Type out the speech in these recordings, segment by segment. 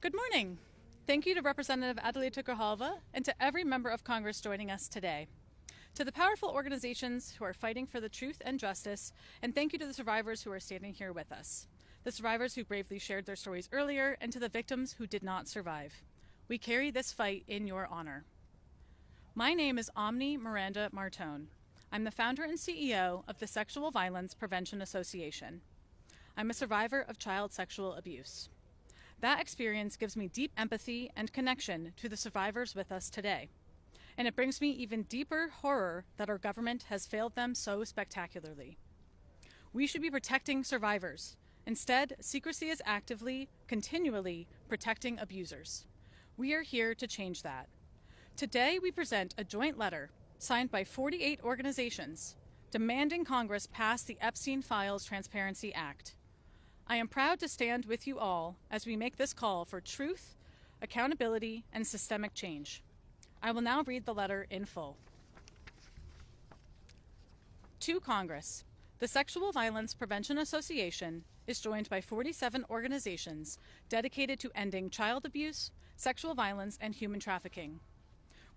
Good morning. Thank you to Representative Adelita Grijalva and to every member of Congress joining us today. To the powerful organizations who are fighting for the truth and justice, and thank you to the survivors who are standing here with us. The survivors who bravely shared their stories earlier, and to the victims who did not survive. We carry this fight in your honor. My name is Omni Miranda Martone. I'm the founder and CEO of the Sexual Violence Prevention Association. I'm a survivor of child sexual abuse. That experience gives me deep empathy and connection to the survivors with us today. And it brings me even deeper horror that our government has failed them so spectacularly. We should be protecting survivors. Instead, secrecy is actively, continually protecting abusers. We are here to change that. Today, we present a joint letter signed by 48 organizations demanding Congress pass the Epstein Files Transparency Act. I am proud to stand with you all as we make this call for truth, accountability, and systemic change. I will now read the letter in full. To Congress, the Sexual Violence Prevention Association is joined by 47 organizations dedicated to ending child abuse, sexual violence, and human trafficking.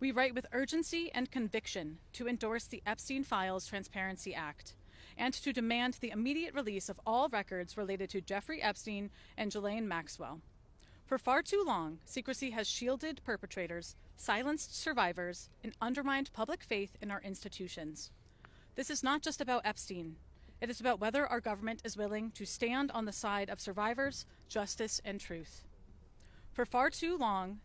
We write with urgency and conviction to endorse the Epstein Files Transparency Act and to demand the immediate release of all records related to Jeffrey Epstein and Ghislaine Maxwell. For far too long, secrecy has shielded perpetrators, silenced survivors, and undermined public faith in our institutions. This is not just about Epstein. It is about whether our government is willing to stand on the side of survivors, justice, and truth. For far too long,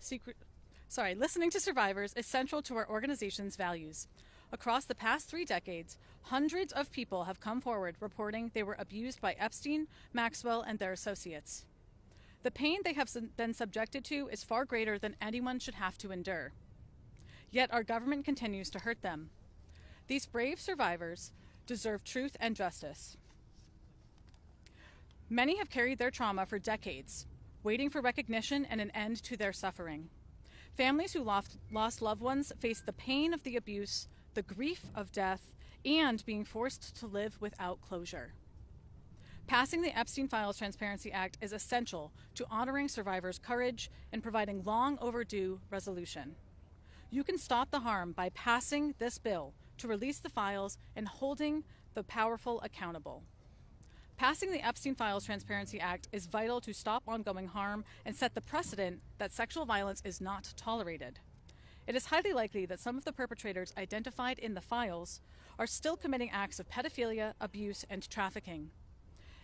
listening to survivors is central to our organization's values. Across the past 3 decades, hundreds of people have come forward reporting they were abused by Epstein, Maxwell, and their associates. The pain they have been subjected to is far greater than anyone should have to endure. Yet our government continues to hurt them. These brave survivors deserve truth and justice. Many have carried their trauma for decades, waiting for recognition and an end to their suffering. Families who lost loved ones face the pain of the abuse, the grief of death, and being forced to live without closure. Passing the Epstein Files Transparency Act is essential to honoring survivors' courage and providing long overdue resolution. You can stop the harm by passing this bill to release the files and holding the powerful accountable. Passing the Epstein Files Transparency Act is vital to stop ongoing harm and set the precedent that sexual violence is not tolerated. It is highly likely that some of the perpetrators identified in the files are still committing acts of pedophilia, abuse, and trafficking.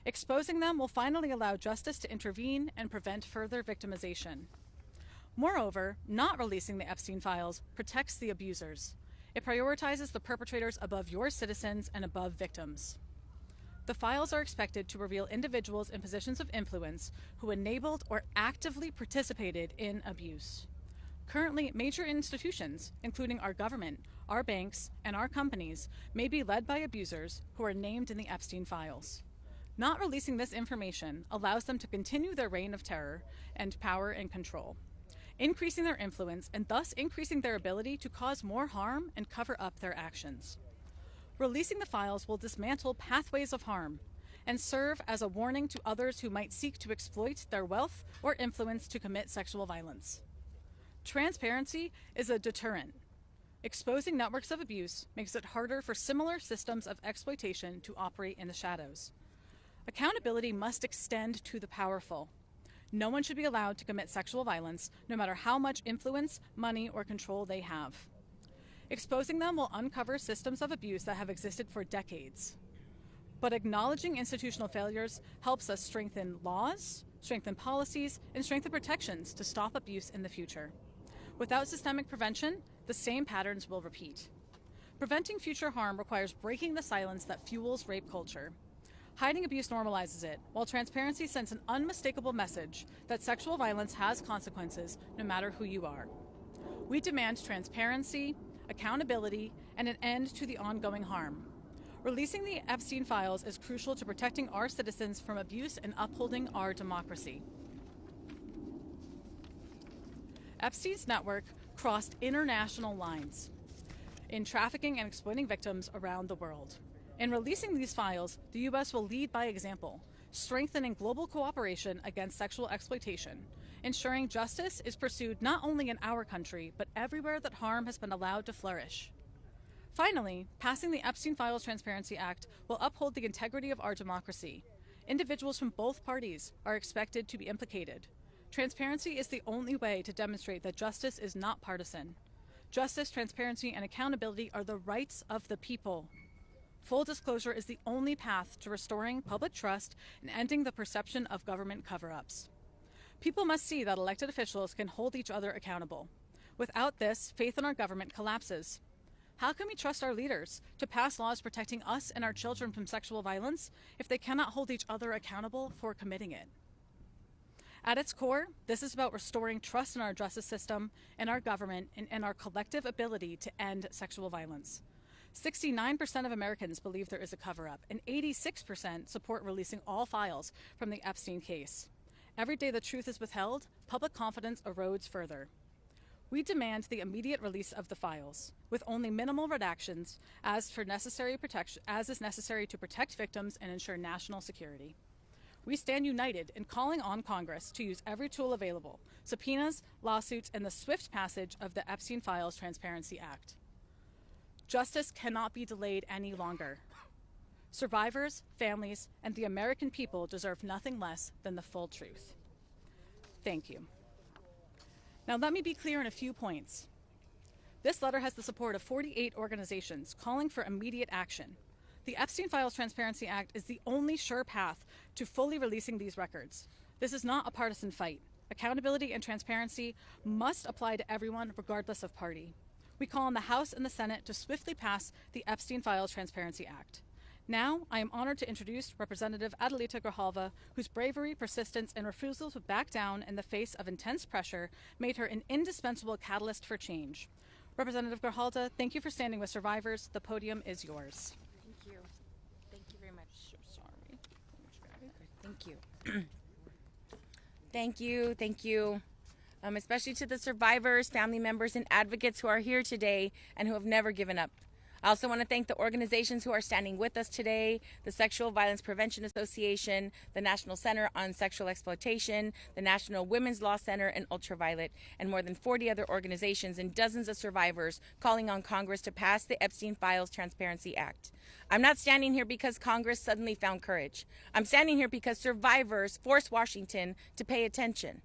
Exposing them will finally allow justice to intervene and prevent further victimization. Moreover, not releasing the Epstein files protects the abusers. It prioritizes the perpetrators above your citizens and above victims. The files are expected to reveal individuals in positions of influence who enabled or actively participated in abuse. Currently, major institutions, including our government, our banks, and our companies, may be led by abusers who are named in the Epstein files. Not releasing this information allows them to continue their reign of terror and power and control, increasing their influence and thus increasing their ability to cause more harm and cover up their actions. Releasing the files will dismantle pathways of harm and serve as a warning to others who might seek to exploit their wealth or influence to commit sexual violence. Transparency is a deterrent. Exposing networks of abuse makes it harder for similar systems of exploitation to operate in the shadows. Accountability must extend to the powerful. No one should be allowed to commit sexual violence, no matter how much influence, money, or control they have. Exposing them will uncover systems of abuse that have existed for decades. But acknowledging institutional failures helps us strengthen laws, strengthen policies, and strengthen protections to stop abuse in the future. Without systemic prevention, the same patterns will repeat. Preventing future harm requires breaking the silence that fuels rape culture. Hiding abuse normalizes it, while transparency sends an unmistakable message that sexual violence has consequences no matter who you are. We demand transparency, accountability, and an end to the ongoing harm. Releasing the Epstein files is crucial to protecting our citizens from abuse and upholding our democracy. Epstein's network crossed international lines in trafficking and exploiting victims around the world. In releasing these files, the U.S. will lead by example, strengthening global cooperation against sexual exploitation, ensuring justice is pursued not only in our country, but everywhere that harm has been allowed to flourish. Finally, passing the Epstein Files Transparency Act will uphold the integrity of our democracy. Individuals from both parties are expected to be implicated. Transparency is the only way to demonstrate that justice is not partisan. Justice, transparency, and accountability are the rights of the people. Full disclosure is the only path to restoring public trust and ending the perception of government cover-ups. People must see that elected officials can hold each other accountable. Without this, faith in our government collapses. How can we trust our leaders to pass laws protecting us and our children from sexual violence if they cannot hold each other accountable for committing it? At its core, this is about restoring trust in our justice system, in our government, and in our collective ability to end sexual violence. 69% of Americans believe there is a cover-up, and 86% support releasing all files from the Epstein case. Every day the truth is withheld, public confidence erodes further. We demand the immediate release of the files, with only minimal redactions as is necessary to protect victims and ensure national security. We stand united in calling on Congress to use every tool available, subpoenas, lawsuits, and the swift passage of the Epstein Files Transparency Act. Justice cannot be delayed any longer. Survivors, families, and the American people deserve nothing less than the full truth. Thank you. Now let me be clear on a few points. This letter has the support of 48 organizations calling for immediate action. The Epstein Files Transparency Act is the only sure path to fully releasing these records. This is not a partisan fight. Accountability and transparency must apply to everyone regardless of party. We call on the House and the Senate to swiftly pass the Epstein Files Transparency Act. Now, I am honored to introduce Representative Adelita Grijalva, whose bravery, persistence, and refusal to back down in the face of intense pressure made her an indispensable catalyst for change. Representative Grijalva, thank you for standing with survivors. The podium is yours. Thank you. Thank you very much. So sorry. Thank you. Thank you. Especially to the survivors, family members, and advocates who are here today and who have never given up. I also want to thank the organizations who are standing with us today, the Sexual Violence Prevention Association, the National Center on Sexual Exploitation, the National Women's Law Center, and Ultraviolet, and more than 40 other organizations and dozens of survivors calling on Congress to pass the Epstein Files Transparency Act. I'm not standing here because Congress suddenly found courage. I'm standing here because survivors forced Washington to pay attention.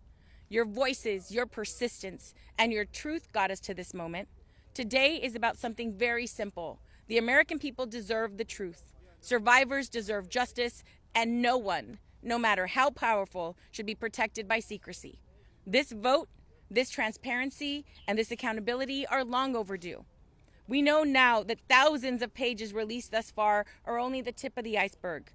Your voices, your persistence, and your truth got us to this moment. Today is about something very simple. The American people deserve the truth. Survivors deserve justice, and no one, no matter how powerful, should be protected by secrecy. This vote, this transparency, and this accountability are long overdue. We know now that thousands of pages released thus far are only the tip of the iceberg.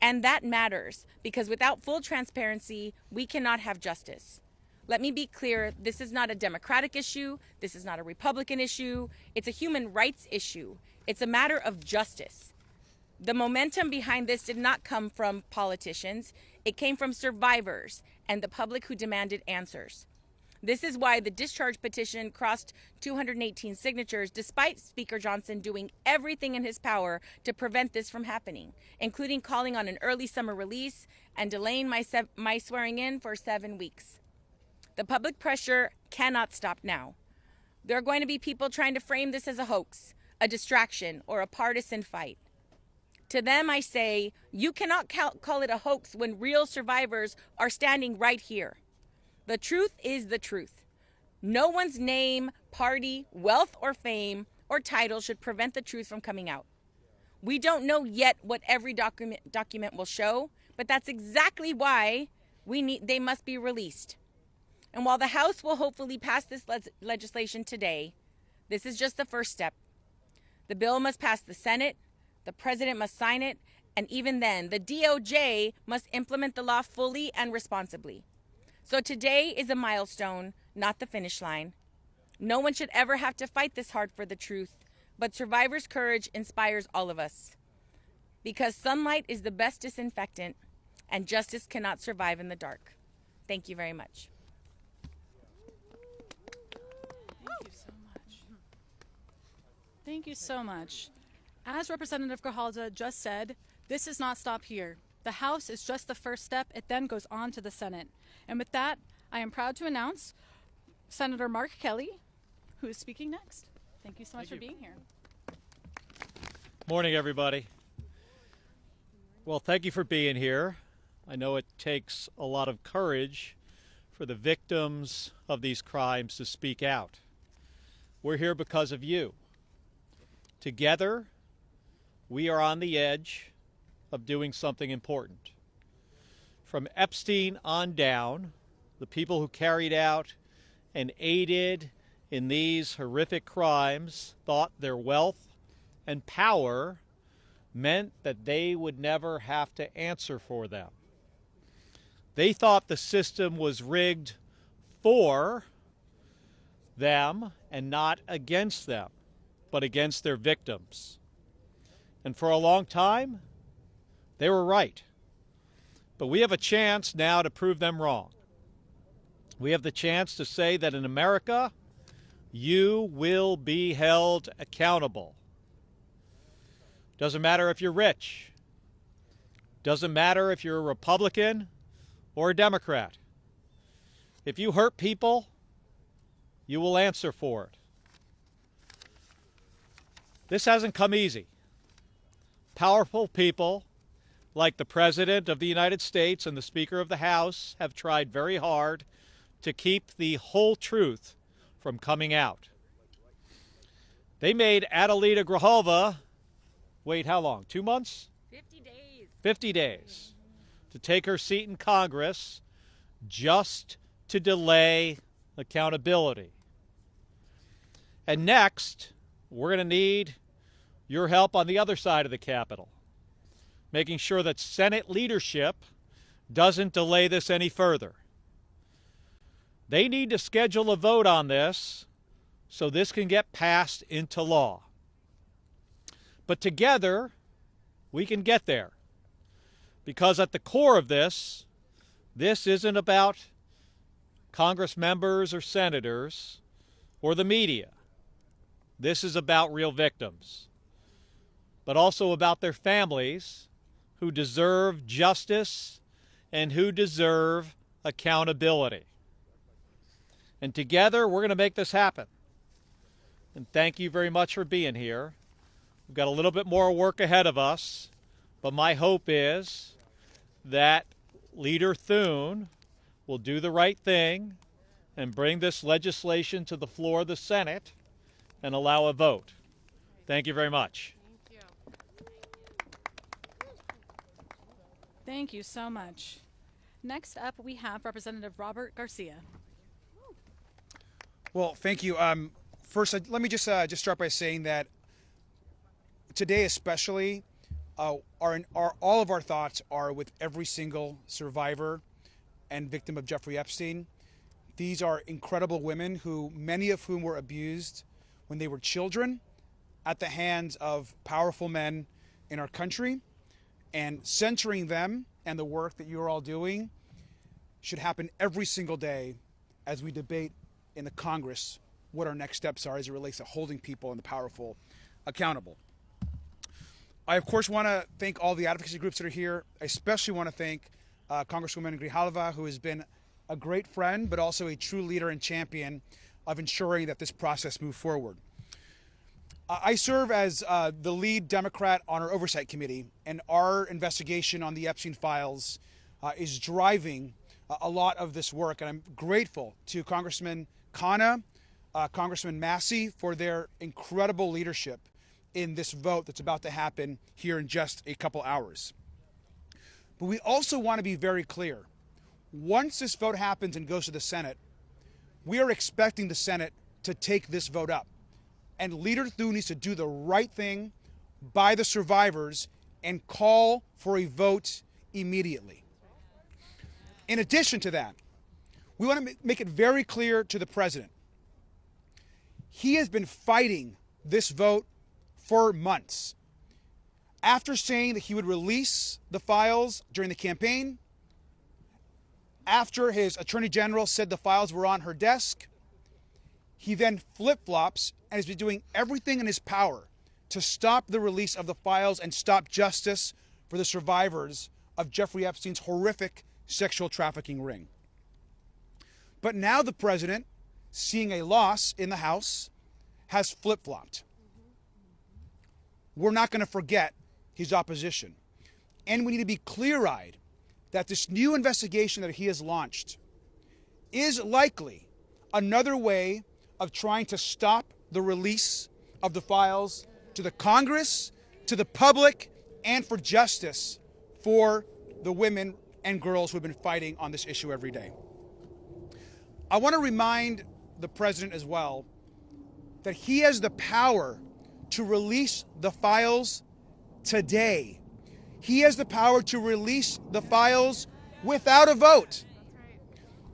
And that matters, because without full transparency, we cannot have justice. Let me be clear, this is not a Democratic issue, this is not a Republican issue, it's a human rights issue. It's a matter of justice. The momentum behind this did not come from politicians, it came from survivors and the public who demanded answers. This is why the discharge petition crossed 218 signatures, despite Speaker Johnson doing everything in his power to prevent this from happening, including calling on an early summer release and delaying my swearing in for 7 weeks. The public pressure cannot stop now. There are going to be people trying to frame this as a hoax, a distraction, or a partisan fight. To them, I say, you cannot call it a hoax when real survivors are standing right here. The truth is the truth. No one's name, party, wealth, or fame, or title should prevent the truth from coming out. We don't know yet what every document will show, but that's exactly why they must be released. And while the House will hopefully pass this legislation today, this is just the first step. The bill must pass the Senate, the President must sign it, and even then, the DOJ must implement the law fully and responsibly. So today is a milestone, not the finish line. No one should ever have to fight this hard for the truth, but survivors' courage inspires all of us. Because sunlight is the best disinfectant, and justice cannot survive in the dark. Thank you very much. Thank you so much. As Representative Grijalva just said, this does not stop here. The House is just the first step. It then goes on to the Senate. And with that, I am proud to announce Senator Mark Kelly, who is speaking next. Thank you so much for being here. Morning, everybody. Well, thank you for being here. I know it takes a lot of courage for the victims of these crimes to speak out. We're here because of you. Together, we are on the edge of doing something important. From Epstein on down, the people who carried out and aided in these horrific crimes thought their wealth and power meant that they would never have to answer for them. They thought the system was rigged for them and not against them, but against their victims. And for a long time, they were right. But we have a chance now to prove them wrong. We have the chance to say that in America, you will be held accountable. Doesn't matter if you're rich. Doesn't matter if you're a Republican or a Democrat. If you hurt people, you will answer for it. This hasn't come easy. Powerful people like the President of the United States and the Speaker of the House have tried very hard to keep the whole truth from coming out. They made Adelita Grijalva wait how long? 2 months? 50 days. 50 days to take her seat in Congress just to delay accountability. And next, we're going to need your help on the other side of the Capitol, making sure that Senate leadership doesn't delay this any further. They need to schedule a vote on this so this can get passed into law. But together, we can get there. Because at the core of this isn't about Congress members or senators or the media. This is about real victims, but also about their families who deserve justice and who deserve accountability. And together, we're going to make this happen. And thank you very much for being here. We've got a little bit more work ahead of us, but my hope is that Leader Thune will do the right thing and bring this legislation to the floor of the Senate and allow a vote. Thank you very much. Thank you so much. Next up, we have Representative Robert Garcia. Well, thank you. First, let me just start by saying that today, especially, all of our thoughts are with every single survivor and victim of Jeffrey Epstein. These are incredible women who, many of whom were abused when they were children at the hands of powerful men in our country, and censoring them and the work that you're all doing should happen every single day as we debate in the Congress what our next steps are as it relates to holding people and the powerful accountable. I, of course, want to thank all the advocacy groups that are here. I especially want to thank Congresswoman Grijalva, who has been a great friend, but also a true leader and champion of ensuring that this process moves forward. I serve as the lead Democrat on our Oversight Committee, and our investigation on the Epstein Files is driving a lot of this work. And I'm grateful to Congressman Khanna, Congressman Massia for their incredible leadership in this vote that's about to happen here in just a couple hours. But we also want to be very clear. Once this vote happens and goes to the Senate, we are expecting the Senate to take this vote up. And Leader Thune needs to do the right thing by the survivors and call for a vote immediately. In addition to that, we want to make it very clear to the president. He has been fighting this vote for months. After saying that he would release the files during the campaign, after his attorney general said the files were on her desk, he then flip-flops and has been doing everything in his power to stop the release of the files and stop justice for the survivors of Jeffrey Epstein's horrific sexual trafficking ring. But now the president, seeing a loss in the House, has flip-flopped. We're not going to forget his opposition. And we need to be clear-eyed that this new investigation that he has launched is likely another way of trying to stop the release of the files to the Congress, to the public, and for justice for the women and girls who have been fighting on this issue every day. I want to remind the president as well that he has the power to release the files today. He has the power to release the files without a vote.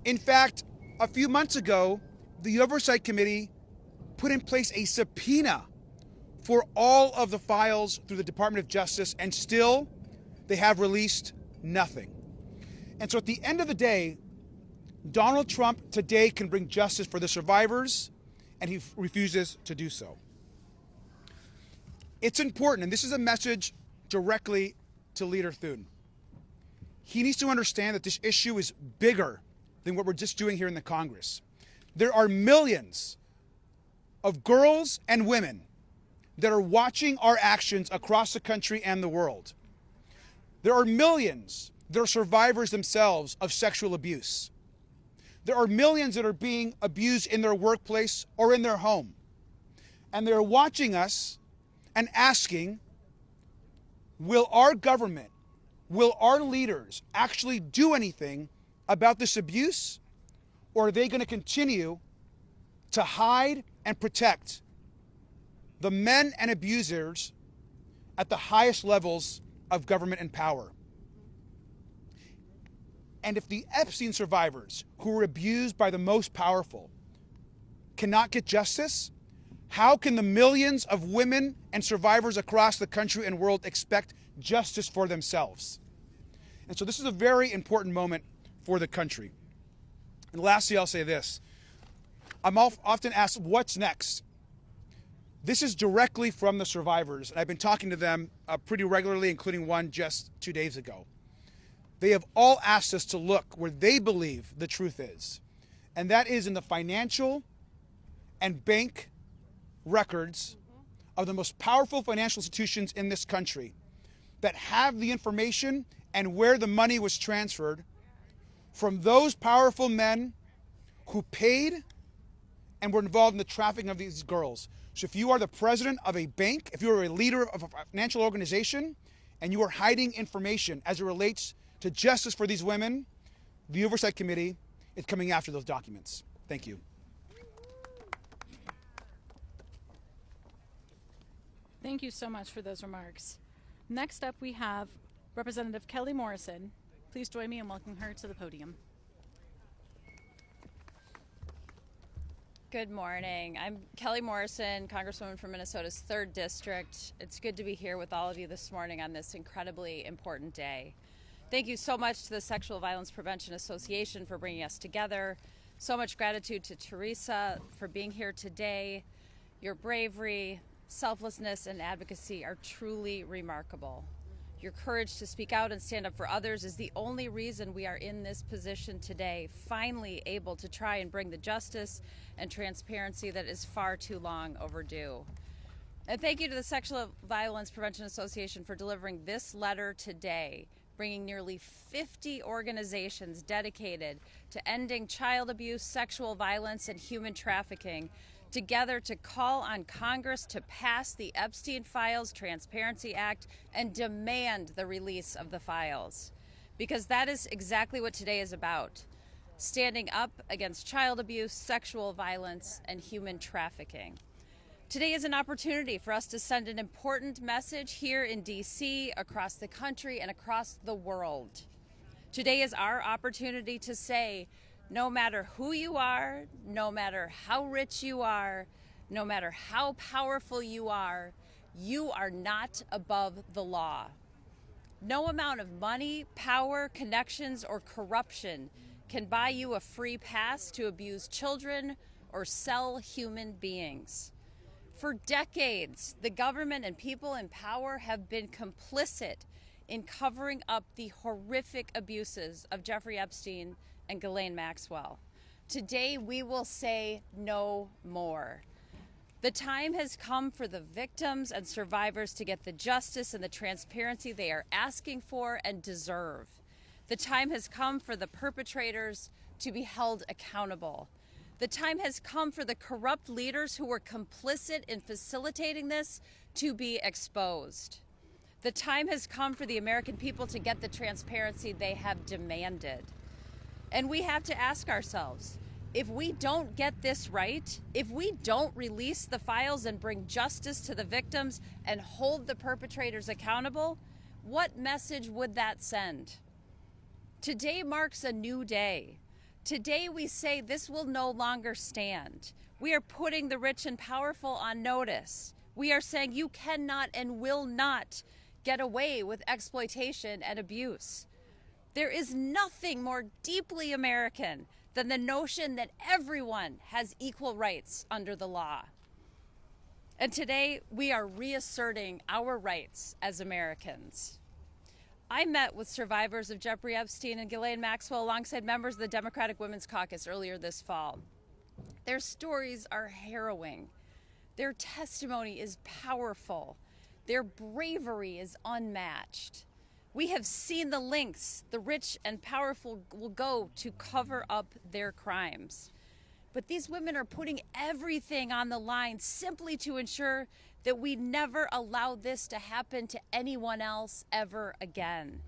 In fact, a few months ago, the Oversight Committee put in place a subpoena for all of the files through the Department of Justice, and still they have released nothing. And so at the end of the day, Donald Trump today can bring justice for the survivors, and he refuses to do so. It's important, and this is a message directly to Leader Thune. He needs to understand that this issue is bigger than what we're just doing here in the Congress. There are millions of girls and women that are watching our actions across the country and the world. There are millions that are survivors themselves of sexual abuse. There are millions that are being abused in their workplace or in their home. And they're watching us and asking, will our government, will our leaders actually do anything about this abuse? Or are they going to continue to hide and protect the men and abusers at the highest levels of government and power? And if the Epstein survivors who were abused by the most powerful cannot get justice, how can the millions of women and survivors across the country and world expect justice for themselves? And so this is a very important moment for the country. And lastly, I'll say this. I'm often asked, what's next? This is directly from the survivors, and I've been talking to them pretty regularly, including one just 2 days ago. They have all asked us to look where they believe the truth is, and that is in the financial and bank records of the most powerful financial institutions in this country that have the information and where the money was transferred from those powerful men who paid and were involved in the trafficking of these girls. So if you are the president of a bank, if you are a leader of a financial organization, and you are hiding information as it relates to justice for these women, the Oversight Committee is coming after those documents. Thank you. Thank you so much for those remarks. Next up, we have Representative Kelly Morrison. Please join me in welcoming her to the podium. Good morning. I'm Kelly Morrison, Congresswoman from Minnesota's 3rd District. It's good to be here with all of you this morning on this incredibly important day. Thank you so much to the Sexual Violence Prevention Association for bringing us together. So much gratitude to Teresa for being here today. Your bravery, selflessness, and advocacy are truly remarkable. Your courage to speak out and stand up for others is the only reason we are in this position today, finally able to try and bring the justice and transparency that is far too long overdue. And thank you to the Sexual Violence Prevention Association for delivering this letter today, bringing nearly 50 organizations dedicated to ending child abuse, sexual violence, and human trafficking together to call on Congress to pass the Epstein Files Transparency Act and demand the release of the files. Because that is exactly what today is about. Standing up against child abuse, sexual violence, and human trafficking. Today is an opportunity for us to send an important message here in D.C., across the country, and across the world. Today is our opportunity to say, no matter who you are, no matter how rich you are, no matter how powerful you are not above the law. No amount of money, power, connections, or corruption can buy you a free pass to abuse children or sell human beings. For decades, the government and people in power have been complicit in covering up the horrific abuses of Jeffrey Epstein and Ghislaine Maxwell. Today, we will say no more. The time has come for the victims and survivors to get the justice and the transparency they are asking for and deserve. The time has come for the perpetrators to be held accountable. The time has come for the corrupt leaders who were complicit in facilitating this to be exposed. The time has come for the American people to get the transparency they have demanded. And we have to ask ourselves, if we don't get this right, if we don't release the files and bring justice to the victims and hold the perpetrators accountable, what message would that send? Today marks a new day. Today we say this will no longer stand. We are putting the rich and powerful on notice. We are saying you cannot and will not get away with exploitation and abuse. There is nothing more deeply American than the notion that everyone has equal rights under the law. And today we are reasserting our rights as Americans. I met with survivors of Jeffrey Epstein and Ghislaine Maxwell alongside members of the Democratic Women's Caucus earlier this fall. Their stories are harrowing. Their testimony is powerful. Their bravery is unmatched. We have seen the lengths the rich and powerful will go to cover up their crimes. But these women are putting everything on the line simply to ensure that we never allow this to happen to anyone else ever again.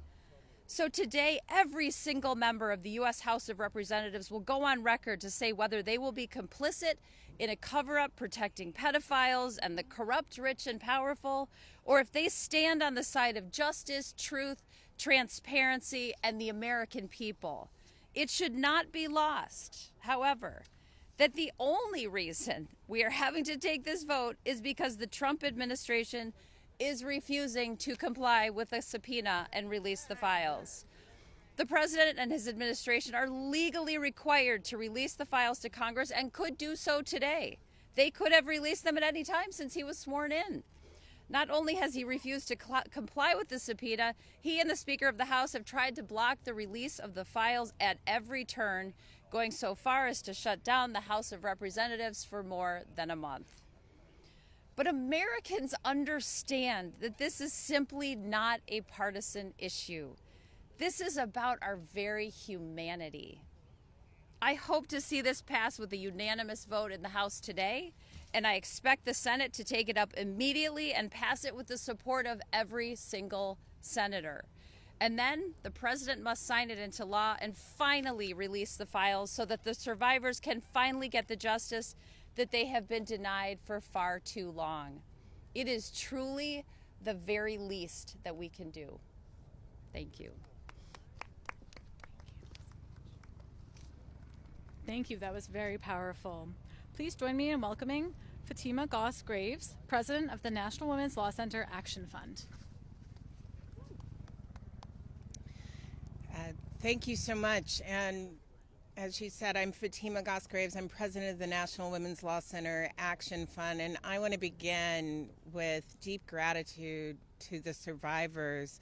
So today, every single member of the U.S. House of Representatives will go on record to say whether they will be complicit in a cover-up protecting pedophiles and the corrupt, rich, and powerful, or if they stand on the side of justice, truth, transparency, and the American people. It should not be lost, however, that the only reason we are having to take this vote is because the Trump administration is refusing to comply with a subpoena and release the files. The president and his administration are legally required to release the files to Congress and could do so today. They could have released them at any time since he was sworn in. Not only has he refused to comply with the subpoena, he and the Speaker of the House have tried to block the release of the files at every turn, going so far as to shut down the House of Representatives for more than a month. But Americans understand that this is simply not a partisan issue. This is about our very humanity. I hope to see this pass with a unanimous vote in the House today, and I expect the Senate to take it up immediately and pass it with the support of every single senator. And then the president must sign it into law and finally release the files so that the survivors can finally get the justice that they have been denied for far too long. It is truly the very least that we can do. Thank you. Thank you. That was very powerful. Please join me in welcoming Fatima Goss-Graves, President of the National Women's Law Center Action Fund. Thank you so much. And as she said, I'm Fatima Goss-Graves. I'm president of the National Women's Law Center Action Fund. And I want to begin with deep gratitude to the survivors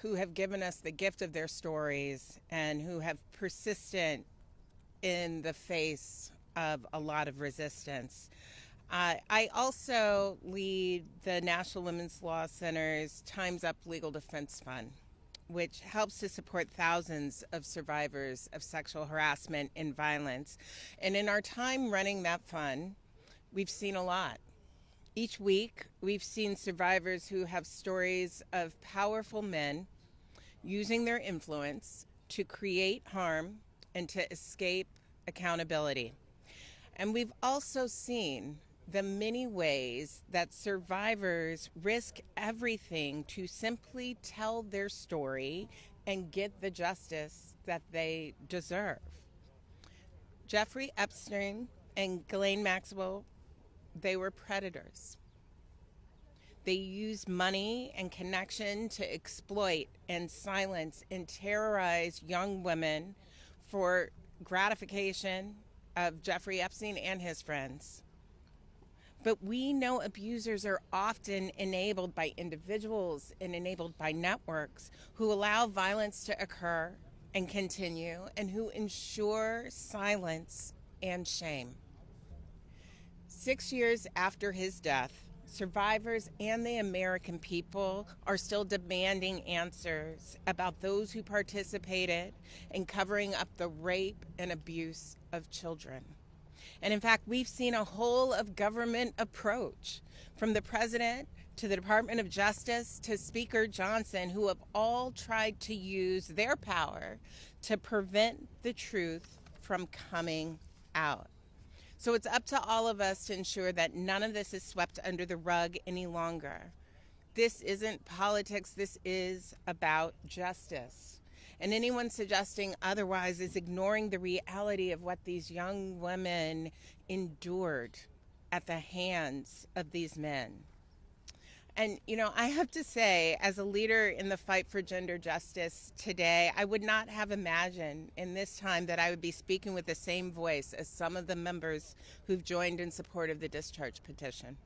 who have given us the gift of their stories and who have persistent in the face of a lot of resistance. I also lead the National Women's Law Center's Time's Up Legal Defense Fund, which helps to support thousands of survivors of sexual harassment and violence. And in our time running that fund, we've seen a lot. Each week, we've seen survivors who have stories of powerful men using their influence to create harm and to escape accountability. And we've also seen the many ways that survivors risk everything to simply tell their story and get the justice that they deserve. Jeffrey Epstein and Ghislaine Maxwell, they were predators. They used money and connection to exploit and silence and terrorize young women for gratification of Jeffrey Epstein and his friends. But we know abusers are often enabled by individuals and enabled by networks who allow violence to occur and continue, and who ensure silence and shame. 6 years after his death, survivors and the American people are still demanding answers about those who participated in covering up the rape and abuse of children. And in fact, we've seen a whole of government approach, from the president to the Department of Justice to Speaker Johnson, who have all tried to use their power to prevent the truth from coming out. So it's up to all of us to ensure that none of this is swept under the rug any longer. This isn't politics, this is about justice. And anyone suggesting otherwise is ignoring the reality of what these young women endured at the hands of these men. And, you know, I have to say, as a leader in the fight for gender justice today, I would not have imagined in this time that I would be speaking with the same voice as some of the members who've joined in support of the discharge petition.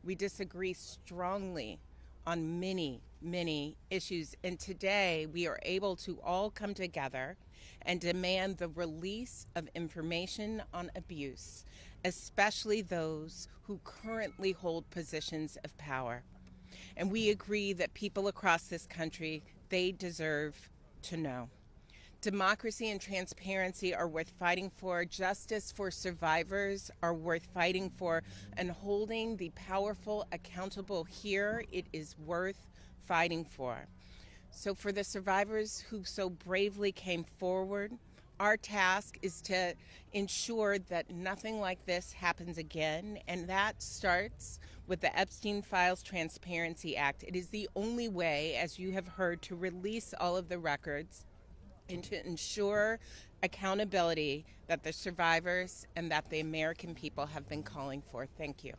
We disagree strongly on many, many issues, and today we are able to all come together and demand the release of information on abuse, especially those who currently hold positions of power. And we agree that people across this country, they deserve to know. Democracy and transparency are worth fighting for. Justice for survivors are worth fighting for. And holding the powerful accountable here, it is worth fighting for. So for the survivors who so bravely came forward, our task is to ensure that nothing like this happens again, and that starts with the Epstein Files Transparency Act. It is the only way, as you have heard, to release all of the records and to ensure accountability that the survivors and that the American people have been calling for. Thank you.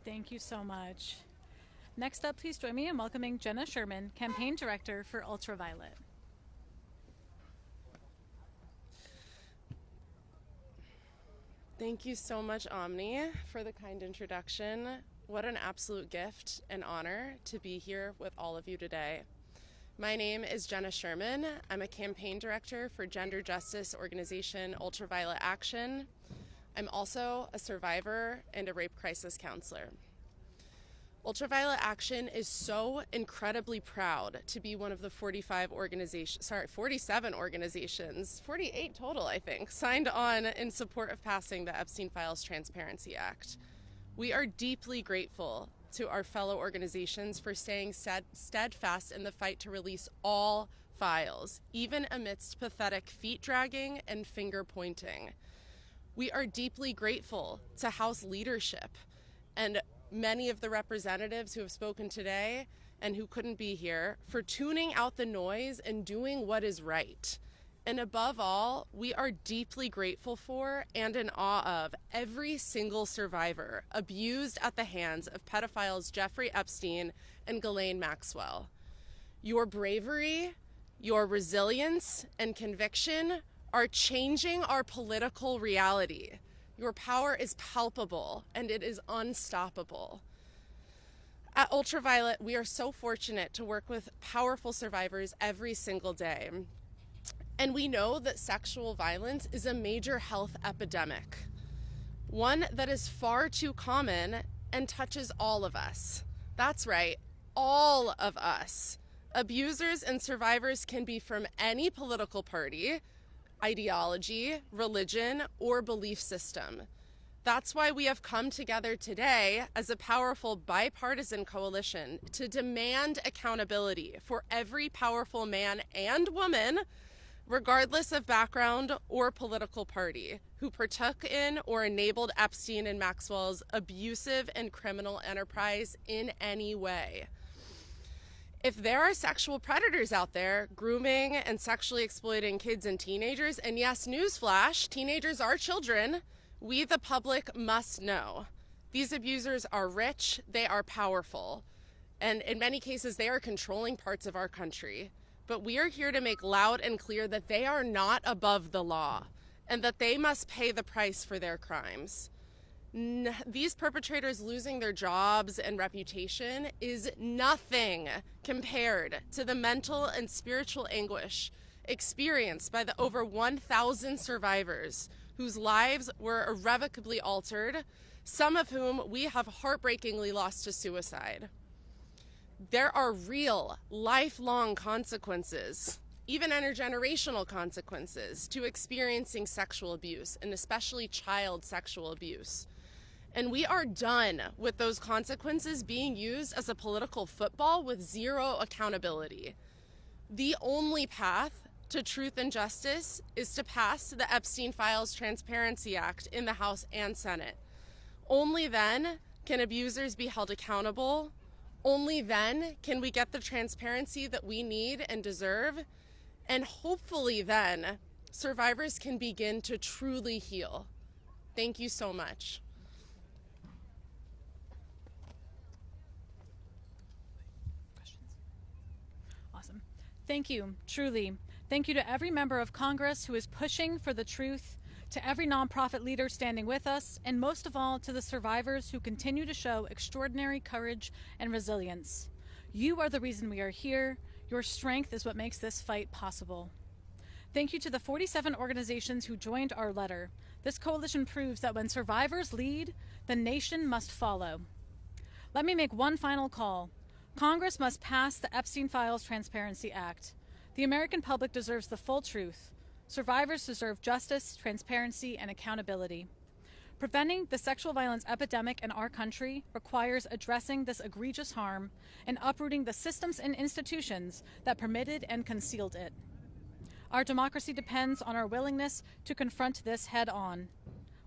Thank you so much. Next up, please join me in welcoming Jenna Sherman, Campaign Director for Ultraviolet. Thank you so much, Omni, for the kind introduction. What an absolute gift and honor to be here with all of you today. My name is Jenna Sherman. I'm a campaign director for gender justice organization Ultraviolet Action. I'm also a survivor and a rape crisis counselor. Ultraviolet Action is so incredibly proud to be one of the 47 organizations, 48 total, I think, signed on in support of passing the Epstein Files Transparency Act. We are deeply grateful to our fellow organizations for staying steadfast in the fight to release all files, even amidst pathetic feet dragging and finger pointing. We are deeply grateful to House leadership and many of the representatives who have spoken today and who couldn't be here for tuning out the noise and doing what is right. And above all, we are deeply grateful for and in awe of every single survivor abused at the hands of pedophiles Jeffrey Epstein and Ghislaine Maxwell. Your bravery, your resilience, and conviction are changing our political reality. Your power is palpable and it is unstoppable. At Ultraviolet, we are so fortunate to work with powerful survivors every single day. And we know that sexual violence is a major health epidemic, one that is far too common and touches all of us. That's right, all of us. Abusers and survivors can be from any political party, ideology, religion, or belief system. That's why we have come together today as a powerful bipartisan coalition to demand accountability for every powerful man and woman, regardless of background or political party, who partook in or enabled Epstein and Maxwell's abusive and criminal enterprise in any way. If there are sexual predators out there grooming and sexually exploiting kids and teenagers, and yes, newsflash, teenagers are children, we the public must know. These abusers are rich, they are powerful, and in many cases they are controlling parts of our country. But we are here to make loud and clear that they are not above the law, and that they must pay the price for their crimes. These perpetrators losing their jobs and reputation is nothing compared to the mental and spiritual anguish experienced by the over 1,000 survivors whose lives were irrevocably altered, some of whom we have heartbreakingly lost to suicide. There are real, lifelong consequences, even intergenerational consequences, to experiencing sexual abuse, and especially child sexual abuse. And we are done with those consequences being used as a political football with zero accountability. The only path to truth and justice is to pass the Epstein Files Transparency Act in the House and Senate. Only then can abusers be held accountable. Only then can we get the transparency that we need and deserve. And hopefully then, survivors can begin to truly heal. Thank you so much. Awesome. Thank you, truly. Thank you to every member of Congress who is pushing for the truth, to every nonprofit leader standing with us, and most of all to the survivors who continue to show extraordinary courage and resilience. You are the reason we are here. Your strength is what makes this fight possible. Thank you to the 47 organizations who joined our letter. This coalition proves that when survivors lead, the nation must follow. Let me make one final call. Congress must pass the Epstein Files Transparency Act. The American public deserves the full truth. Survivors deserve justice, transparency, and accountability. Preventing the sexual violence epidemic in our country requires addressing this egregious harm and uprooting the systems and institutions that permitted and concealed it. Our democracy depends on our willingness to confront this head on.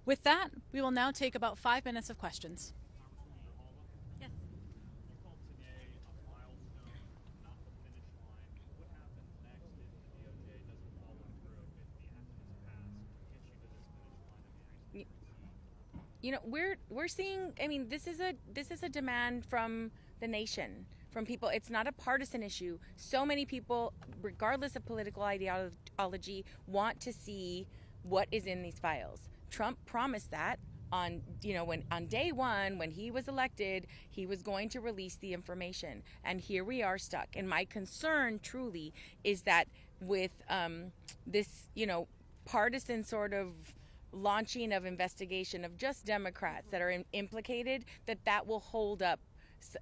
With that, we will now take about 5 minutes of questions. You know, we're seeing, I mean, this is a demand from the nation, from people. It's not a partisan issue. So many people, regardless of political ideology, want to see what is in these files. Trump promised that on day one, when he was elected, he was going to release the information, and here we are stuck. And my concern truly is that with this, partisan sort of launching of investigation of just Democrats that are implicated, that will hold up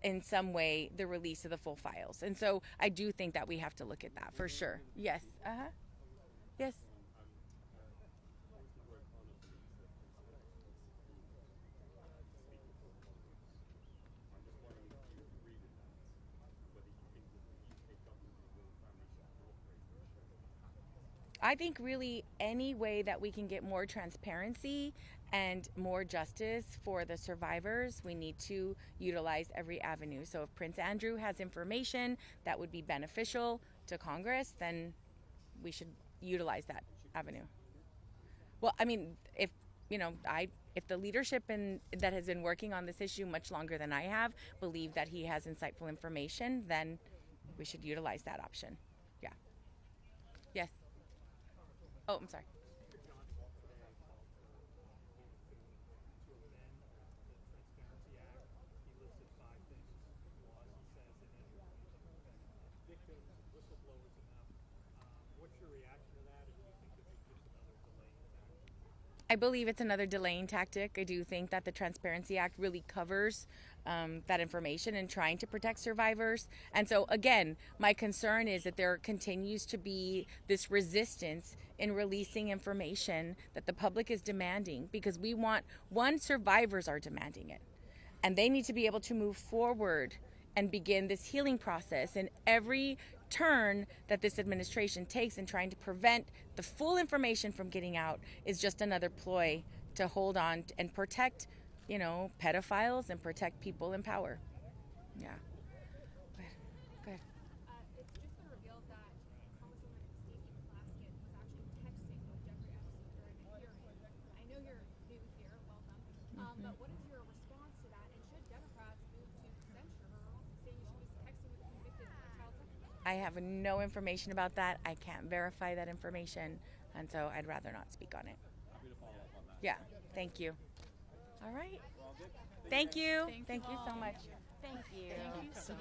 in some way the release of the full files. And so I do think that we have to look at that for sure. Yes. Yes. I think really any way that we can get more transparency and more justice for the survivors, we need to utilize every avenue. So if Prince Andrew has information that would be beneficial to Congress, then we should utilize that avenue. Well, I mean, if the leadership that has been working on this issue much longer than I have believe that he has insightful information, then we should utilize that option. Yeah. Yes. Oh, I'm sorry. I believe it's another delaying tactic. I do think that the Transparency Act really covers that information and trying to protect survivors. And so, again, my concern is that there continues to be this resistance in releasing information that the public is demanding, because survivors are demanding it. And they need to be able to move forward and begin this healing process. And every turn that this administration takes in trying to prevent the full information from getting out is just another ploy to hold on and protect, pedophiles and protect people in power. Yeah. Go ahead. It's just been revealed that Congresswoman Stacey was actually texting with Jeffrey Epstein during the hearing. I know you're new here, welcome. But what is your response to that? And should Democrats move to censure her, saying she was texting with a convicted child sex offender? I have no information about that. I can't verify that information, and so I'd rather not speak on it. Yeah, thank you. All right. Thank you. Thank you so much. Thank you.